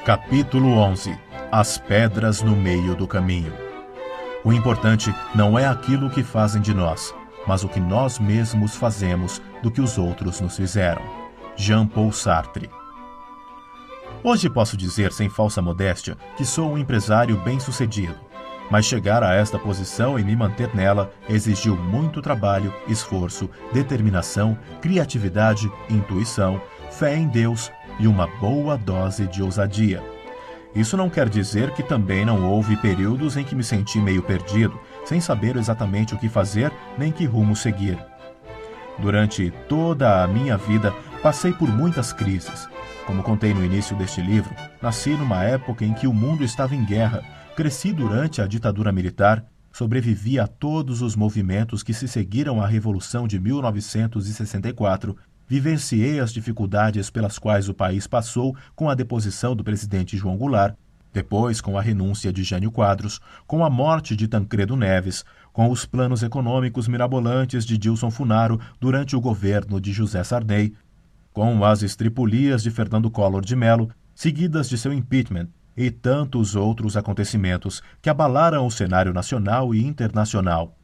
Capítulo 11. As pedras no meio do caminho. O importante não é aquilo que fazem de nós, mas o que nós mesmos fazemos do que os outros nos fizeram. Jean-Paul Sartre. Hoje posso dizer sem falsa modéstia que sou um empresário bem-sucedido, mas chegar a esta posição e me manter nela exigiu muito trabalho, esforço, determinação, criatividade, intuição, fé em Deus e uma boa dose de ousadia. Isso não quer dizer que também não houve períodos em que me senti meio perdido, sem saber exatamente o que fazer nem que rumo seguir. Durante toda a minha vida, passei por muitas crises. Como contei no início deste livro, nasci numa época em que o mundo estava em guerra, cresci durante a ditadura militar, sobrevivi a todos os movimentos que se seguiram à Revolução de 1964, vivenciei as dificuldades pelas quais o país passou com a deposição do presidente João Goulart, depois com a renúncia de Jânio Quadros, com a morte de Tancredo Neves, com os planos econômicos mirabolantes de Dilson Funaro durante o governo de José Sarney, com as estripulias de Fernando Collor de Mello, seguidas de seu impeachment, e tantos outros acontecimentos que abalaram o cenário nacional e internacional.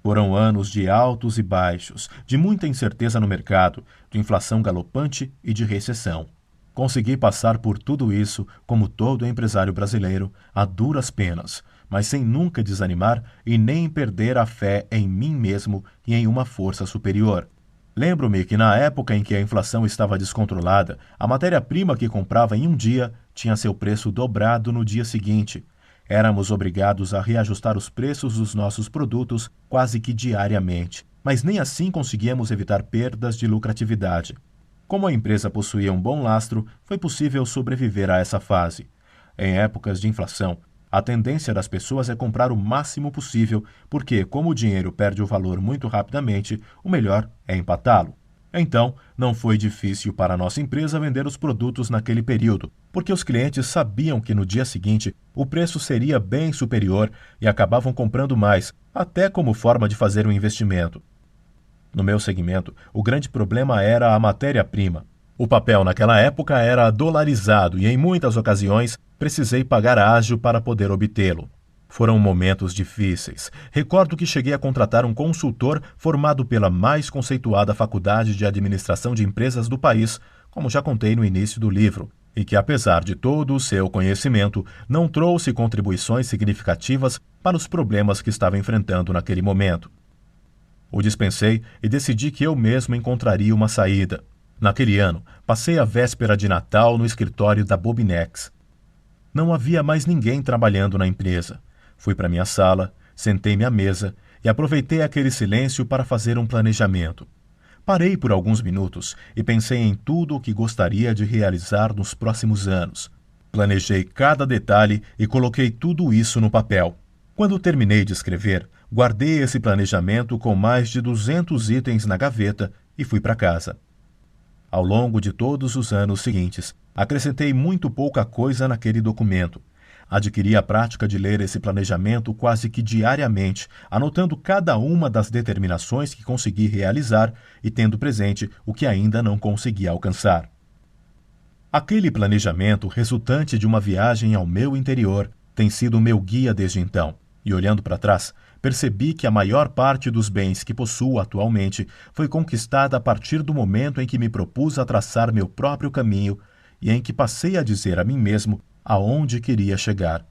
Foram anos de altos e baixos, de muita incerteza no mercado, de inflação galopante e de recessão. Consegui passar por tudo isso, como todo empresário brasileiro, a duras penas, mas sem nunca desanimar e nem perder a fé em mim mesmo e em uma força superior. Lembro-me que na época em que a inflação estava descontrolada, a matéria-prima que comprava em um dia tinha seu preço dobrado no dia seguinte. Éramos obrigados a reajustar os preços dos nossos produtos quase que diariamente, mas nem assim conseguíamos evitar perdas de lucratividade. Como a empresa possuía um bom lastro, foi possível sobreviver a essa fase. Em épocas de inflação, a tendência das pessoas é comprar o máximo possível, porque, como o dinheiro perde o valor muito rapidamente, o melhor é empatá-lo. Então, não foi difícil para a nossa empresa vender os produtos naquele período, porque os clientes sabiam que no dia seguinte o preço seria bem superior e acabavam comprando mais, até como forma de fazer um investimento. No meu segmento, o grande problema era a matéria-prima. O papel naquela época era dolarizado e, em muitas ocasiões, precisei pagar ágio para poder obtê-lo. Foram momentos difíceis. Recordo que cheguei a contratar um consultor formado pela mais conceituada faculdade de administração de empresas do país, como já contei no início do livro, e que, apesar de todo o seu conhecimento, não trouxe contribuições significativas para os problemas que estava enfrentando naquele momento. O dispensei e decidi que eu mesmo encontraria uma saída. Naquele ano, passei a véspera de Natal no escritório da Bobinex. Não havia mais ninguém trabalhando na empresa. Fui para minha sala, sentei-me à mesa e aproveitei aquele silêncio para fazer um planejamento. Parei por alguns minutos e pensei em tudo o que gostaria de realizar nos próximos anos. Planejei cada detalhe e coloquei tudo isso no papel. Quando terminei de escrever, guardei esse planejamento com mais de 200 itens na gaveta e fui para casa. Ao longo de todos os anos seguintes, acrescentei muito pouca coisa naquele documento. Adquiri a prática de ler esse planejamento quase que diariamente, anotando cada uma das determinações que consegui realizar e tendo presente o que ainda não consegui alcançar. Aquele planejamento, resultante de uma viagem ao meu interior, tem sido meu guia desde então. E olhando para trás, percebi que a maior parte dos bens que possuo atualmente foi conquistada a partir do momento em que me propus a traçar meu próprio caminho e em que passei a dizer a mim mesmo aonde queria chegar.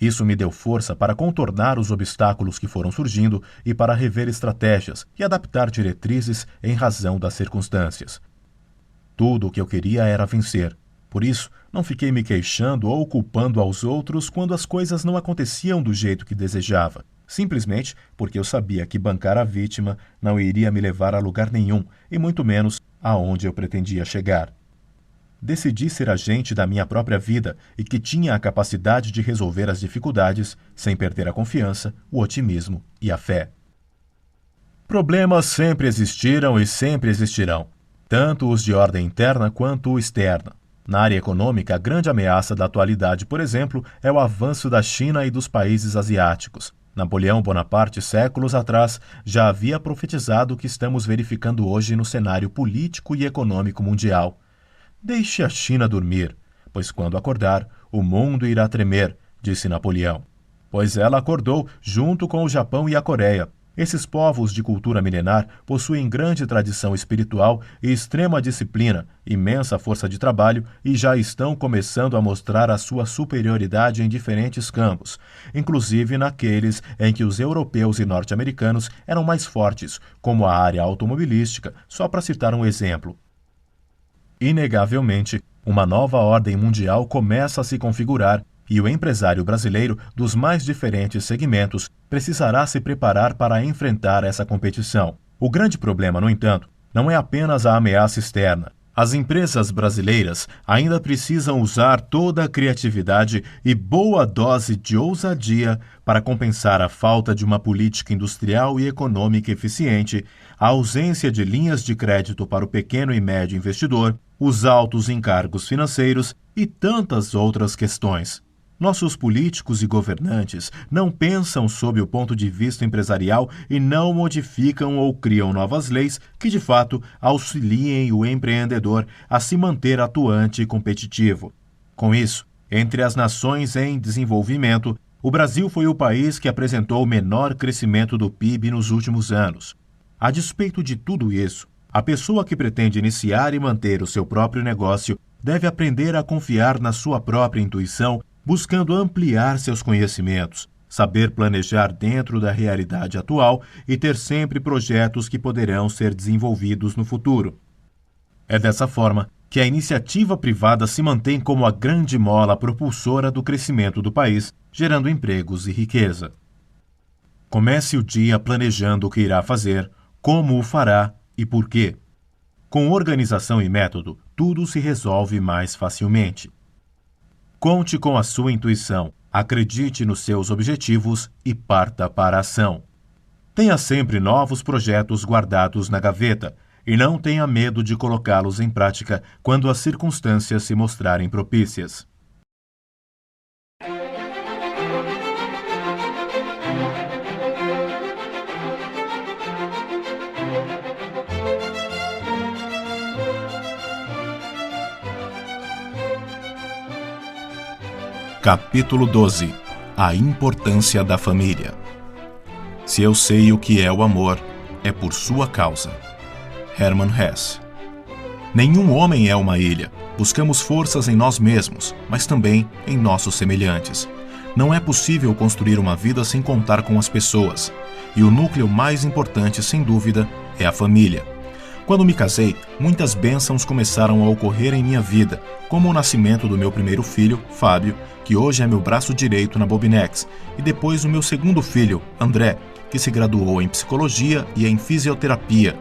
Isso me deu força para contornar os obstáculos que foram surgindo e para rever estratégias e adaptar diretrizes em razão das circunstâncias. Tudo o que eu queria era vencer. Por isso, não fiquei me queixando ou culpando aos outros quando as coisas não aconteciam do jeito que desejava, simplesmente porque eu sabia que bancar a vítima não iria me levar a lugar nenhum e muito menos aonde eu pretendia chegar. Decidi ser agente da minha própria vida e que tinha a capacidade de resolver as dificuldades sem perder a confiança, o otimismo e a fé. Problemas sempre existiram e sempre existirão, tanto os de ordem interna quanto externa. Na área econômica, a grande ameaça da atualidade, por exemplo, é o avanço da China e dos países asiáticos. Napoleão Bonaparte, séculos atrás, já havia profetizado o que estamos verificando hoje no cenário político e econômico mundial. Deixe a China dormir. pois quando acordar, o mundo irá tremer, disse Napoleão. Pois ela acordou junto com o Japão e a Coreia. Esses povos de cultura milenar possuem grande tradição espiritual e extrema disciplina, imensa força de trabalho e já estão começando a mostrar a sua superioridade em diferentes campos, inclusive naqueles em que os europeus e norte-americanos eram mais fortes, como a área automobilística, só para citar um exemplo. Inegavelmente, uma nova ordem mundial começa a se configurar e o empresário brasileiro dos mais diferentes segmentos precisará se preparar para enfrentar essa competição. O grande problema, no entanto, não é apenas a ameaça externa. As empresas brasileiras ainda precisam usar toda a criatividade e boa dose de ousadia para compensar a falta de uma política industrial e econômica eficiente, a ausência de linhas de crédito para o pequeno e médio investidor, os altos encargos financeiros e tantas outras questões. Nossos políticos e governantes não pensam sob o ponto de vista empresarial e não modificam ou criam novas leis que, de fato, auxiliem o empreendedor a se manter atuante e competitivo. Com isso, entre as nações em desenvolvimento, o Brasil foi o país que apresentou o menor crescimento do PIB nos últimos anos. A despeito de tudo isso, a pessoa que pretende iniciar e manter o seu próprio negócio deve aprender a confiar na sua própria intuição, buscando ampliar seus conhecimentos, saber planejar dentro da realidade atual e ter sempre projetos que poderão ser desenvolvidos no futuro. É dessa forma que a iniciativa privada se mantém como a grande mola propulsora do crescimento do país, gerando empregos e riqueza. Comece o dia planejando o que irá fazer, como o fará e por quê. Com organização e método, tudo se resolve mais facilmente. Conte com a sua intuição, acredite nos seus objetivos e parta para a ação. Tenha sempre novos projetos guardados na gaveta e não tenha medo de colocá-los em prática quando as circunstâncias se mostrarem propícias. Capítulo 12. A importância da família. Se eu sei o que é o amor, é por sua causa. Hermann Hesse. Nenhum homem é uma ilha. Buscamos forças em nós mesmos, mas também em nossos semelhantes. Não é possível construir uma vida sem contar com as pessoas. E o núcleo mais importante, sem dúvida, é a família. Quando me casei, muitas bênçãos começaram a ocorrer em minha vida, como o nascimento do meu primeiro filho, Fábio, que hoje é meu braço direito na Bobinex, e depois o meu segundo filho, André, que se graduou em psicologia e em fisioterapia.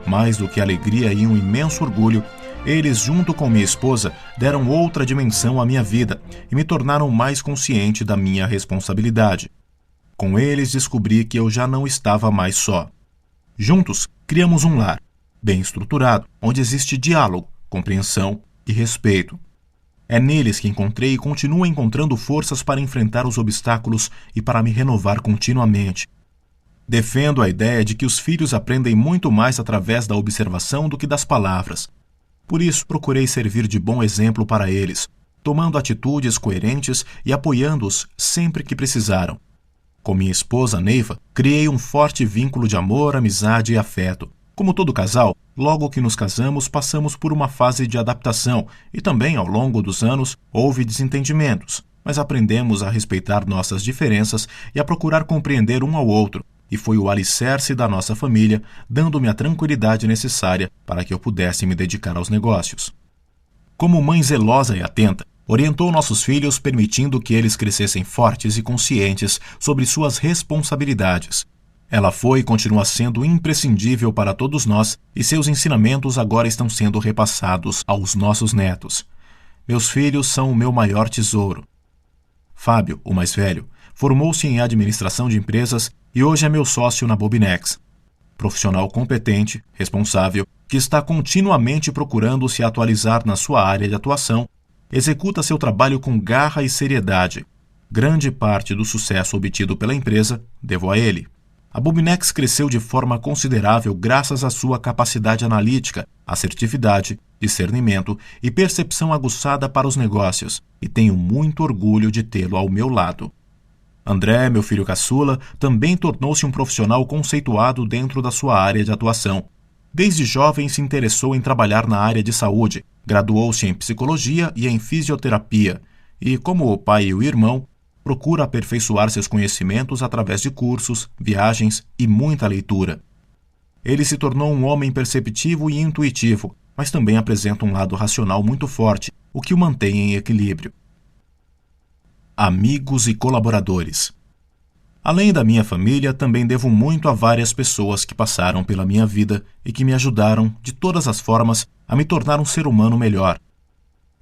Mais do que alegria e um imenso orgulho, eles, junto com minha esposa, deram outra dimensão à minha vida e me tornaram mais consciente da minha responsabilidade. Com eles descobri que eu já não estava mais só. Juntos, criamos um lar, bem estruturado, onde existe diálogo, compreensão e respeito. É neles que encontrei e continuo encontrando forças para enfrentar os obstáculos e para me renovar continuamente. Defendo a ideia de que os filhos aprendem muito mais através da observação do que das palavras. Por isso, procurei servir de bom exemplo para eles, tomando atitudes coerentes e apoiando-os sempre que precisaram. Com minha esposa, Neiva, criei um forte vínculo de amor, amizade e afeto. Como todo casal, logo que nos casamos, passamos por uma fase de adaptação e também, ao longo dos anos, houve desentendimentos, mas aprendemos a respeitar nossas diferenças e a procurar compreender um ao outro, e foi o alicerce da nossa família, dando-me a tranquilidade necessária para que eu pudesse me dedicar aos negócios. Como mãe zelosa e atenta, orientou nossos filhos, permitindo que eles crescessem fortes e conscientes sobre suas responsabilidades. Ela foi e continua sendo imprescindível para todos nós e seus ensinamentos agora estão sendo repassados aos nossos netos. Meus filhos são o meu maior tesouro. Fábio, o mais velho, formou-se em administração de empresas e hoje é meu sócio na Bobinex. Profissional competente, responsável, que está continuamente procurando se atualizar na sua área de atuação, executa seu trabalho com garra e seriedade. Grande parte do sucesso obtido pela empresa devo a ele. A Bobinex cresceu de forma considerável graças à sua capacidade analítica, assertividade, discernimento e percepção aguçada para os negócios, e tenho muito orgulho de tê-lo ao meu lado. André, meu filho caçula, também tornou-se um profissional conceituado dentro da sua área de atuação. Desde jovem se interessou em trabalhar na área de saúde, graduou-se em psicologia e em fisioterapia, e, como o pai e o irmão, procura aperfeiçoar seus conhecimentos através de cursos, viagens e muita leitura. Ele se tornou um homem perceptivo e intuitivo, mas também apresenta um lado racional muito forte, o que o mantém em equilíbrio. Amigos e colaboradores. Além da minha família, também devo muito a várias pessoas que passaram pela minha vida e que me ajudaram, de todas as formas, a me tornar um ser humano melhor.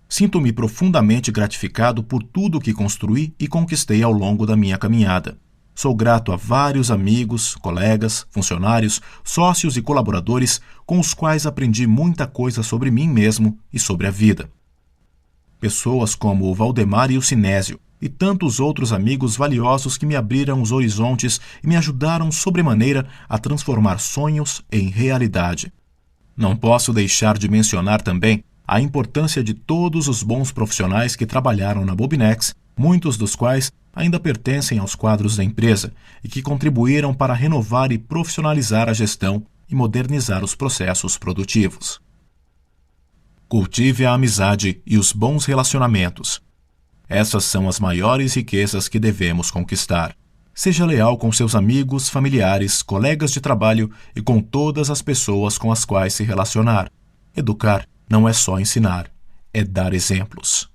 Sinto-me profundamente gratificado por tudo que construí e conquistei ao longo da minha caminhada. Sou grato a vários amigos, colegas, funcionários, sócios e colaboradores com os quais aprendi muita coisa sobre mim mesmo e sobre a vida. Pessoas como o Valdemar e o Sinésio, e tantos outros amigos valiosos que me abriram os horizontes e me ajudaram sobremaneira a transformar sonhos em realidade. Não posso deixar de mencionar também a importância de todos os bons profissionais que trabalharam na Bobinex, muitos dos quais ainda pertencem aos quadros da empresa e que contribuíram para renovar e profissionalizar a gestão e modernizar os processos produtivos. Cultive a amizade e os bons relacionamentos. Essas são as maiores riquezas que devemos conquistar. Seja leal com seus amigos, familiares, colegas de trabalho e com todas as pessoas com as quais se relacionar. Educar não é só ensinar, é dar exemplos.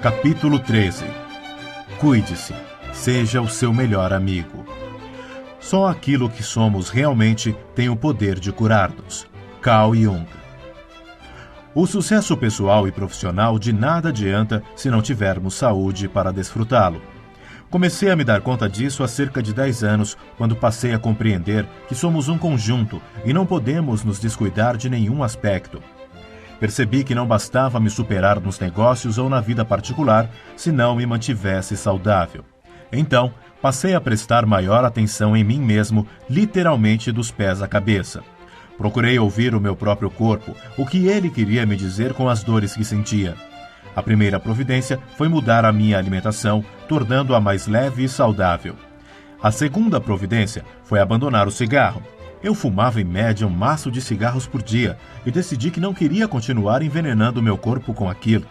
Capítulo 13. Cuide-se, seja o seu melhor amigo. Só aquilo que somos realmente tem o poder de curar-nos. Carl Jung. O sucesso pessoal e profissional de nada adianta se não tivermos saúde para desfrutá-lo. Comecei a me dar conta disso há cerca de 10 anos, quando passei a compreender que somos um conjunto e não podemos nos descuidar de nenhum aspecto. Percebi que não bastava me superar nos negócios ou na vida particular se não me mantivesse saudável. Então, passei a prestar maior atenção em mim mesmo, literalmente dos pés à cabeça. Procurei ouvir o meu próprio corpo, o que ele queria me dizer com as dores que sentia. A primeira providência foi mudar a minha alimentação, tornando-a mais leve e saudável. A segunda providência foi abandonar o cigarro. Eu fumava em média um maço de cigarros por dia e decidi que não queria continuar envenenando meu corpo com aquilo.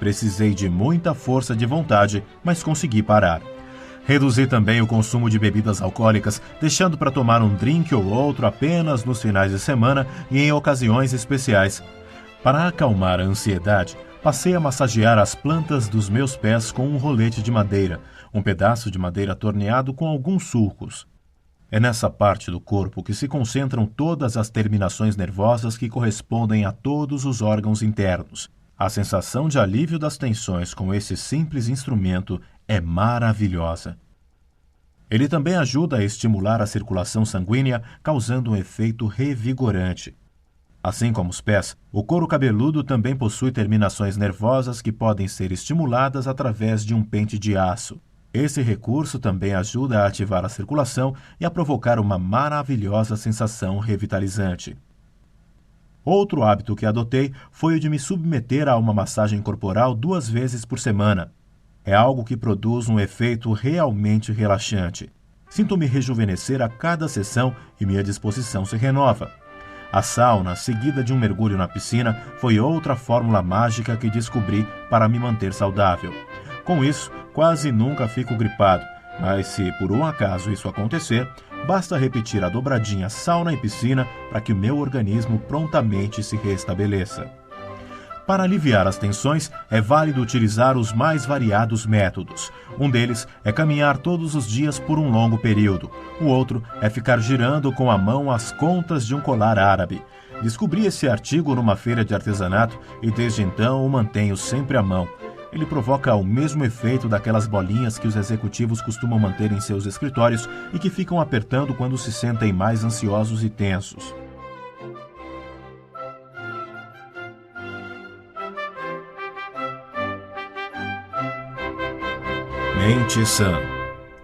Precisei de muita força de vontade, mas consegui parar. Reduzi também o consumo de bebidas alcoólicas, deixando para tomar um drink ou outro apenas nos finais de semana e em ocasiões especiais. Para acalmar a ansiedade, passei a massagear as plantas dos meus pés com um rolete de madeira, um pedaço de madeira torneado com alguns sulcos. É nessa parte do corpo que se concentram todas as terminações nervosas que correspondem a todos os órgãos internos. A sensação de alívio das tensões com esse simples instrumento é maravilhosa. Ele também ajuda a estimular a circulação sanguínea, causando um efeito revigorante. Assim como os pés, o couro cabeludo também possui terminações nervosas que podem ser estimuladas através de um pente de aço. Esse recurso também ajuda a ativar a circulação e a provocar uma maravilhosa sensação revitalizante. Outro hábito que adotei foi o de me submeter a uma massagem corporal 2 vezes por semana. É algo que produz um efeito realmente relaxante. Sinto-me rejuvenescer a cada sessão e minha disposição se renova. A sauna, seguida de um mergulho na piscina, foi outra fórmula mágica que descobri para me manter saudável. Com isso, quase nunca fico gripado, mas se por um acaso isso acontecer, basta repetir a dobradinha sauna e piscina para que o meu organismo prontamente se restabeleça. Para aliviar as tensões, é válido utilizar os mais variados métodos. Um deles é caminhar todos os dias por um longo período. O outro é ficar girando com a mão as contas de um colar árabe. Descobri esse artigo numa feira de artesanato e desde então o mantenho sempre à mão. Ele provoca o mesmo efeito daquelas bolinhas que os executivos costumam manter em seus escritórios e que ficam apertando quando se sentem mais ansiosos e tensos. Mente sã.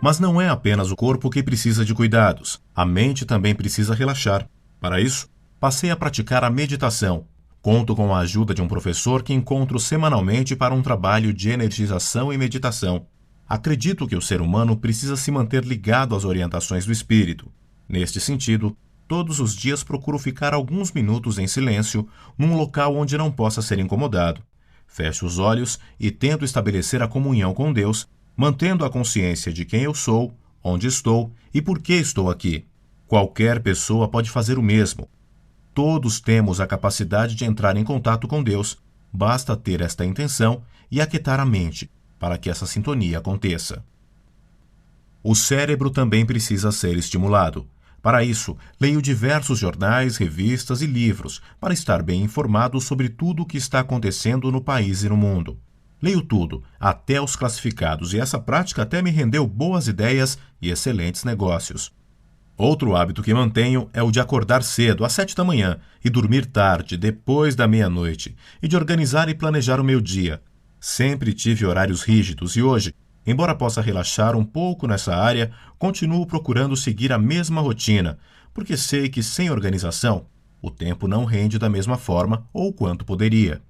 Mas não é apenas o corpo que precisa de cuidados. A mente também precisa relaxar. Para isso, passei a praticar a meditação. Conto com a ajuda de um professor que encontro semanalmente para um trabalho de energização e meditação. Acredito que o ser humano precisa se manter ligado às orientações do espírito. Neste sentido, todos os dias procuro ficar alguns minutos em silêncio, num local onde não possa ser incomodado. Fecho os olhos e tento estabelecer a comunhão com Deus, mantendo a consciência de quem eu sou, onde estou e por que estou aqui. Qualquer pessoa pode fazer o mesmo. Todos temos a capacidade de entrar em contato com Deus. Basta ter esta intenção e aquietar a mente, para que essa sintonia aconteça. O cérebro também precisa ser estimulado. Para isso, leio diversos jornais, revistas e livros, para estar bem informado sobre tudo o que está acontecendo no país e no mundo. Leio tudo, até os classificados, e essa prática até me rendeu boas ideias e excelentes negócios. Outro hábito que mantenho é o de acordar cedo, às 7 da manhã, e dormir tarde, depois da meia-noite, e de organizar e planejar o meu dia. Sempre tive horários rígidos e hoje, embora possa relaxar um pouco nessa área, continuo procurando seguir a mesma rotina, porque sei que sem organização, o tempo não rende da mesma forma ou quanto poderia.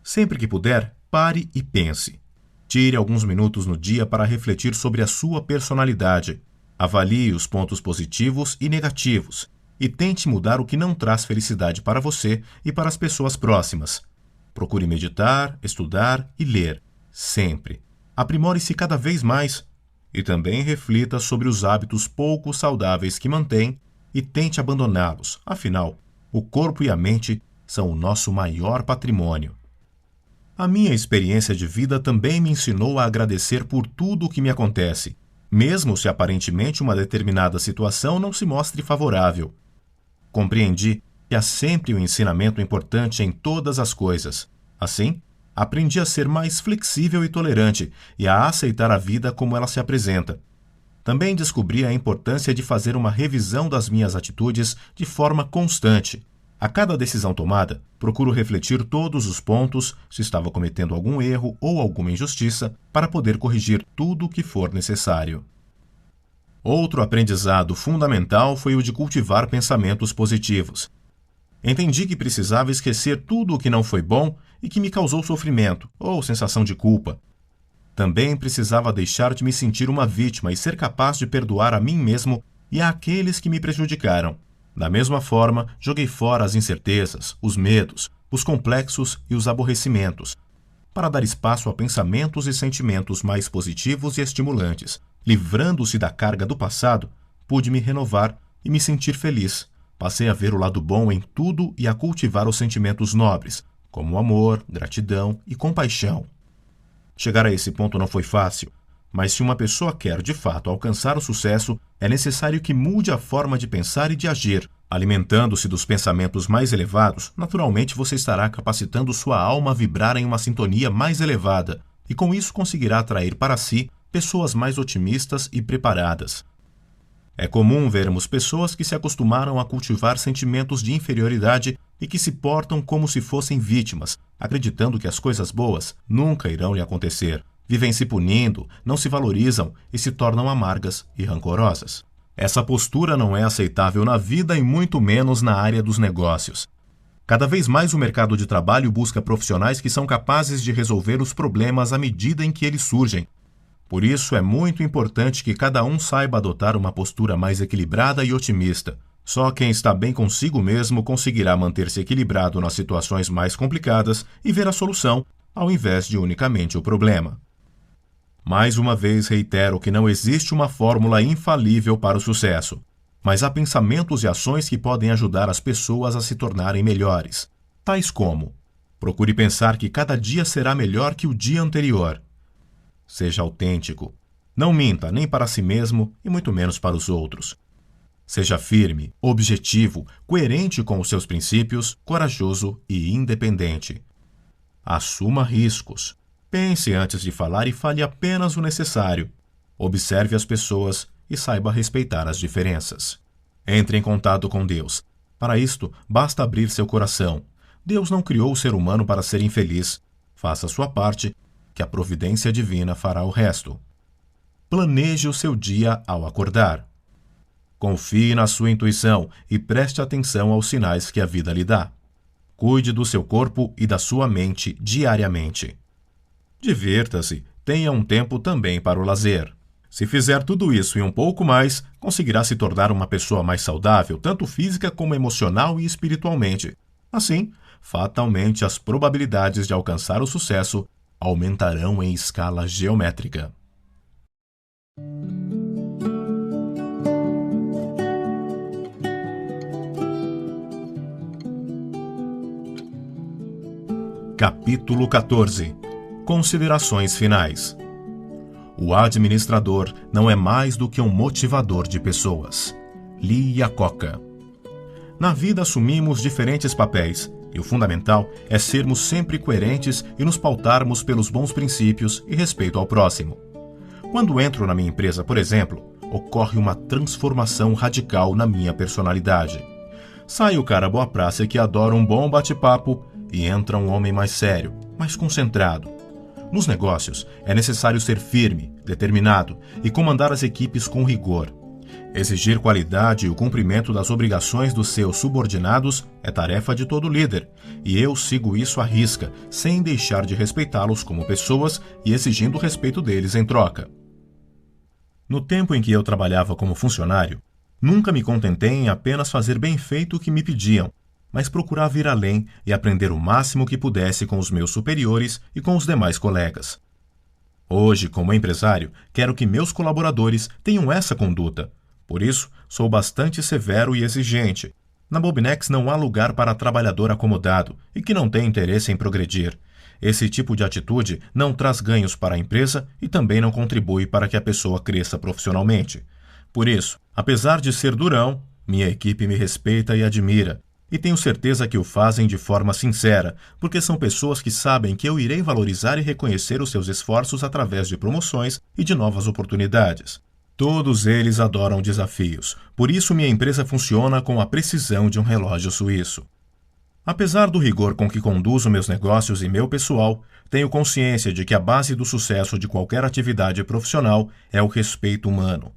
Sempre que puder, pare e pense. Tire alguns minutos no dia para refletir sobre a sua personalidade. Avalie os pontos positivos e negativos e tente mudar o que não traz felicidade para você e para as pessoas próximas. Procure meditar, estudar e ler, sempre. Aprimore-se cada vez mais e também reflita sobre os hábitos pouco saudáveis que mantém e tente abandoná-los. Afinal, o corpo e a mente são o nosso maior patrimônio. A minha experiência de vida também me ensinou a agradecer por tudo o que me acontece, mesmo se aparentemente uma determinada situação não se mostre favorável. Compreendi que há sempre um ensinamento importante em todas as coisas. Assim, aprendi a ser mais flexível e tolerante e a aceitar a vida como ela se apresenta. Também descobri a importância de fazer uma revisão das minhas atitudes de forma constante. A cada decisão tomada, procuro refletir todos os pontos, se estava cometendo algum erro ou alguma injustiça, para poder corrigir tudo o que for necessário. Outro aprendizado fundamental foi o de cultivar pensamentos positivos. Entendi que precisava esquecer tudo o que não foi bom e que me causou sofrimento ou sensação de culpa. Também precisava deixar de me sentir uma vítima e ser capaz de perdoar a mim mesmo e àqueles que me prejudicaram. Da mesma forma, joguei fora as incertezas, os medos, os complexos e os aborrecimentos, para dar espaço a pensamentos e sentimentos mais positivos e estimulantes. Livrando-se da carga do passado, pude me renovar e me sentir feliz. Passei a ver o lado bom em tudo e a cultivar os sentimentos nobres, como amor, gratidão e compaixão. Chegar a esse ponto não foi fácil, mas se uma pessoa quer de fato alcançar o sucesso, é necessário que mude a forma de pensar e de agir. Alimentando-se dos pensamentos mais elevados, naturalmente você estará capacitando sua alma a vibrar em uma sintonia mais elevada, e com isso conseguirá atrair para si pessoas mais otimistas e preparadas. É comum vermos pessoas que se acostumaram a cultivar sentimentos de inferioridade e que se portam como se fossem vítimas, acreditando que as coisas boas nunca irão lhe acontecer. Vivem se punindo, não se valorizam e se tornam amargas e rancorosas. Essa postura não é aceitável na vida e muito menos na área dos negócios. Cada vez mais o mercado de trabalho busca profissionais que são capazes de resolver os problemas à medida em que eles surgem. Por isso é muito importante que cada um saiba adotar uma postura mais equilibrada e otimista. Só quem está bem consigo mesmo conseguirá manter-se equilibrado nas situações mais complicadas e ver a solução, ao invés de unicamente o problema. Mais uma vez reitero que não existe uma fórmula infalível para o sucesso, mas há pensamentos e ações que podem ajudar as pessoas a se tornarem melhores. Tais como: procure pensar que cada dia será melhor que o dia anterior. Seja autêntico. Não minta nem para si mesmo e muito menos para os outros. Seja firme, objetivo, coerente com os seus princípios, corajoso e independente. Assuma riscos. Pense antes de falar e fale apenas o necessário. Observe as pessoas e saiba respeitar as diferenças. Entre em contato com Deus. Para isto, basta abrir seu coração. Deus não criou o ser humano para ser infeliz. Faça a sua parte, que a providência divina fará o resto. planeje o seu dia ao acordar. Confie na sua intuição e preste atenção aos sinais que a vida lhe dá. Cuide do seu corpo e da sua mente diariamente. Divirta-se, tenha um tempo também para o lazer. Se fizer tudo isso e um pouco mais, conseguirá se tornar uma pessoa mais saudável, tanto física como emocional e espiritualmente. Assim, fatalmente as probabilidades de alcançar o sucesso aumentarão em escala geométrica. Capítulo 14. Considerações finais. O administrador não é mais do que um motivador de pessoas. Lee Iacocca. Na vida assumimos diferentes papéis, e o fundamental é sermos sempre coerentes e nos pautarmos pelos bons princípios e respeito ao próximo. Quando entro na minha empresa, por exemplo, ocorre uma transformação radical na minha personalidade. Sai o cara boa praça que adora um bom bate-papo e entra um homem mais sério, mais concentrado. Nos negócios, é necessário ser firme, determinado e comandar as equipes com rigor. Exigir qualidade e o cumprimento das obrigações dos seus subordinados é tarefa de todo líder, e eu sigo isso à risca, sem deixar de respeitá-los como pessoas e exigindo o respeito deles em troca. No tempo em que eu trabalhava como funcionário, nunca me contentei em apenas fazer bem feito o que me pediam, mas procurava ir além e aprender o máximo que pudesse com os meus superiores e com os demais colegas. Hoje, como empresário, quero que meus colaboradores tenham essa conduta. Por isso, sou bastante severo e exigente. Na Bobinex não há lugar para trabalhador acomodado e que não tem interesse em progredir. Esse tipo de atitude não traz ganhos para a empresa e também não contribui para que a pessoa cresça profissionalmente. Por isso, apesar de ser durão, minha equipe me respeita e admira. E tenho certeza que o fazem de forma sincera, porque são pessoas que sabem que eu irei valorizar e reconhecer os seus esforços através de promoções e de novas oportunidades. Todos eles adoram desafios, por isso minha empresa funciona com a precisão de um relógio suíço. Apesar do rigor com que conduzo meus negócios e meu pessoal, tenho consciência de que a base do sucesso de qualquer atividade profissional é o respeito humano.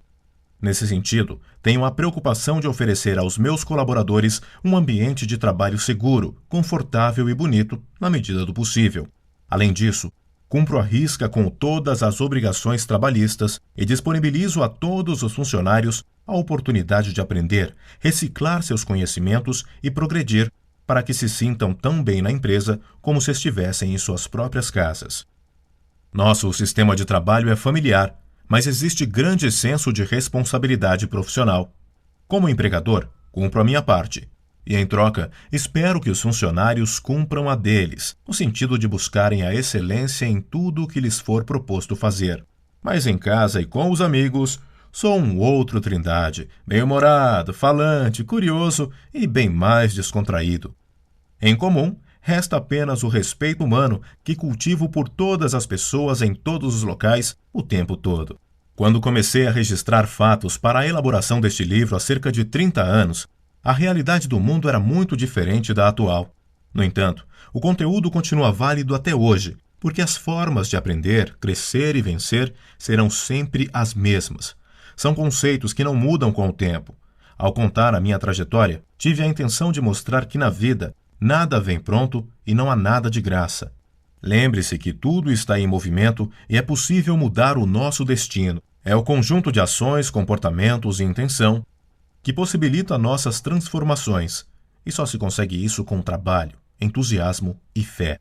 Nesse sentido, tenho a preocupação de oferecer aos meus colaboradores um ambiente de trabalho seguro, confortável e bonito, na medida do possível. Além disso, cumpro à risca com todas as obrigações trabalhistas e disponibilizo a todos os funcionários a oportunidade de aprender, reciclar seus conhecimentos e progredir para que se sintam tão bem na empresa como se estivessem em suas próprias casas. Nosso sistema de trabalho é familiar, mas existe grande senso de responsabilidade profissional. Como empregador, cumpro a minha parte. E, em troca, espero que os funcionários cumpram a deles, no sentido de buscarem a excelência em tudo o que lhes for proposto fazer. Mas em casa e com os amigos, sou um outro Trindade, bem-humorado, falante, curioso e bem mais descontraído. Em comum, resta apenas o respeito humano que cultivo por todas as pessoas em todos os locais o tempo todo. Quando comecei a registrar fatos para a elaboração deste livro há cerca de 30 anos, a realidade do mundo era muito diferente da atual. No entanto, o conteúdo continua válido até hoje, porque as formas de aprender, crescer e vencer serão sempre as mesmas. São conceitos que não mudam com o tempo. Ao contar a minha trajetória, tive a intenção de mostrar que na vida nada vem pronto e não há nada de graça. Lembre-se que tudo está em movimento e é possível mudar o nosso destino. É o conjunto de ações, comportamentos e intenção que possibilita nossas transformações, e só se consegue isso com trabalho, entusiasmo e fé.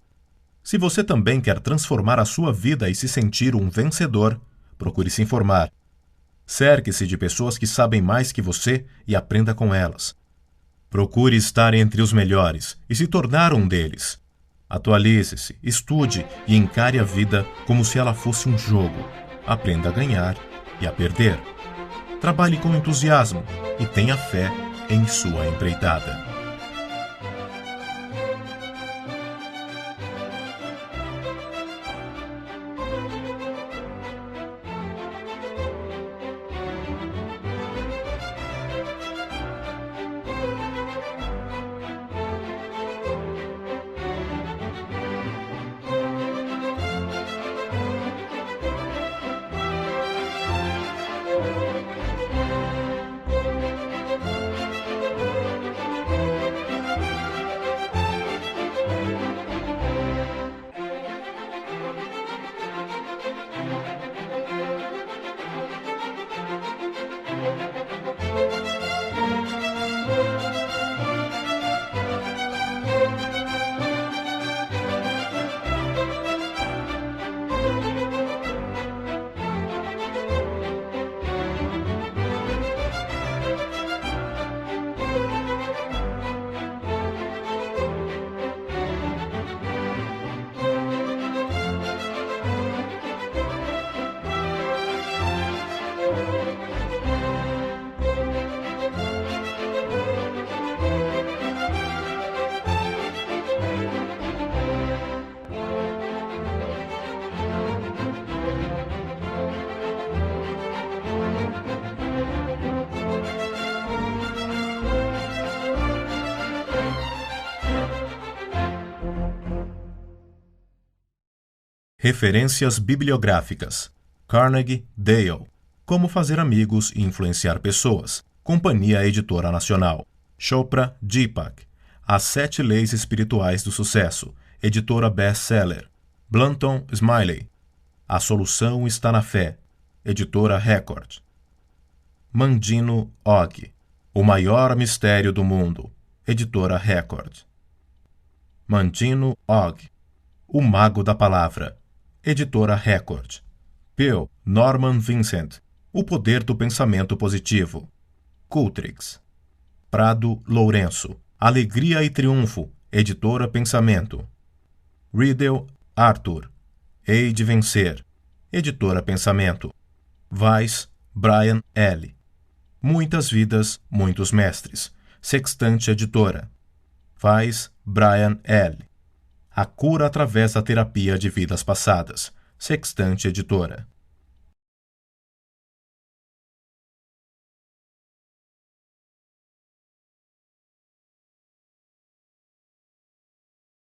Se você também quer transformar a sua vida e se sentir um vencedor, procure se informar. Cerque-se de pessoas que sabem mais que você e aprenda com elas. Procure estar entre os melhores e se tornar um deles. Atualize-se, estude e encare a vida como se ela fosse um jogo. Aprenda a ganhar e a perder. Trabalhe com entusiasmo e tenha fé em sua empreitada. Referências bibliográficas. Carnegie, Dale. Como fazer amigos e influenciar pessoas. Companhia Editora Nacional. Chopra, Deepak. As 7 Leis Espirituais do Sucesso. Editora Best-Seller. Blanton, Smiley. A Solução Está na Fé. Editora Record. Mandino, Og. O Maior Mistério do Mundo. Editora Record. Mandino, Og. O Mago da Palavra. Editora Record. Peale, Norman Vincent. O Poder do Pensamento Positivo. Cultrix. Prado, Lourenço. Alegria e Triunfo. Editora Pensamento. Riedel, Arthur. Hei de Vencer. Editora Pensamento. Weiss, Brian L. Muitas Vidas, Muitos Mestres. Sextante Editora. Weiss, Brian L. A Cura através da Terapia de Vidas Passadas. Sextante Editora.